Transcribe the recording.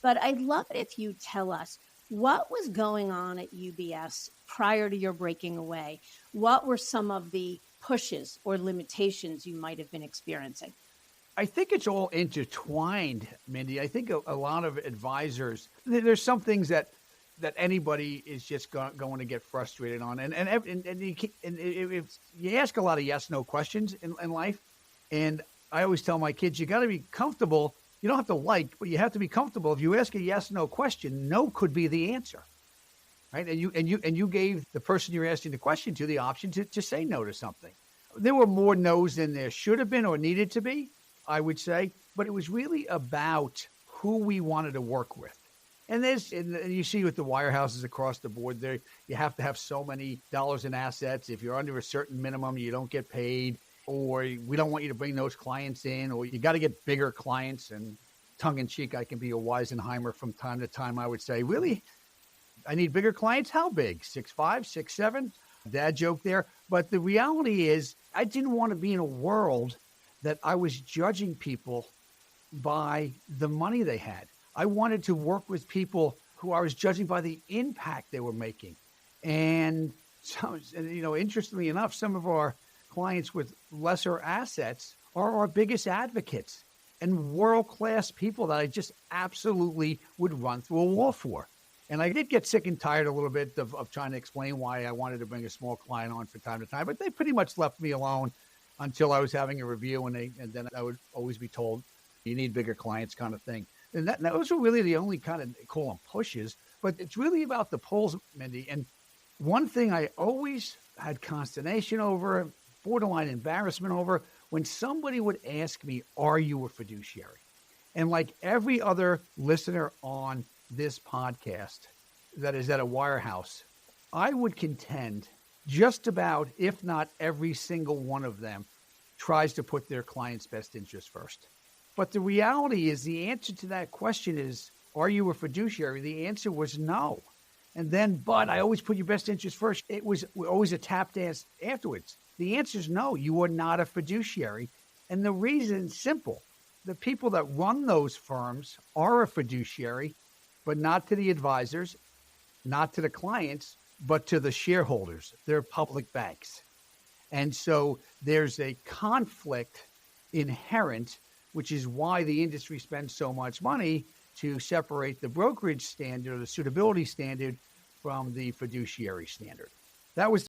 But I'd love it if you tell us what was going on at UBS prior to your breaking away. What were some of the pushes or limitations you might have been experiencing? I think it's all intertwined, Mindy. I think a lot of advisors, there's some things that anybody is just going to get frustrated on, and if you ask a lot of yes no questions in life, and I always tell my kids, you got to be comfortable. You don't have to like, but you have to be comfortable. If you ask a yes no question, no could be the answer, right? And you gave the person you're asking the question to the option to say no to something. There were more no's than there should have been or needed to be, I would say, but it was really about who we wanted to work with. And you see with the wirehouses across the board there, you have to have so many dollars in assets. If you're under a certain minimum, you don't get paid, or we don't want you to bring those clients in, or you got to get bigger clients. And tongue in cheek, I can be a Weisenheimer from time to time. I would say, really, I need bigger clients. How big? 6'5", 6'7"? Dad joke there. But the reality is, I didn't want to be in a world that I was judging people by the money they had. I wanted to work with people who I was judging by the impact they were making. And so, interestingly enough, some of our clients with lesser assets are our biggest advocates and world-class people that I just absolutely would run through a wall for. And I did get sick and tired a little bit of trying to explain why I wanted to bring a small client on from time to time, but they pretty much left me alone until I was having a review, and then I would always be told, you need bigger clients kind of thing. And those were really the only kind of, call them pushes, but it's really about the pulls, Mindy. And one thing I always had consternation over, borderline embarrassment over, when somebody would ask me, are you a fiduciary? And like every other listener on this podcast that is at a wirehouse, I would contend just about, if not every single one of them, tries to put their client's best interest first. But the reality is the answer to that question is, are you a fiduciary? The answer was no. And then, but I always put your best interest first. It was always a tap dance afterwards. The answer is no, you are not a fiduciary. And the reason is simple. The people that run those firms are a fiduciary, but not to the advisors, not to the clients, but to the shareholders. They're public banks. And so there's a conflict inherent, which is why the industry spends so much money to separate the brokerage standard or the suitability standard from the fiduciary standard. That was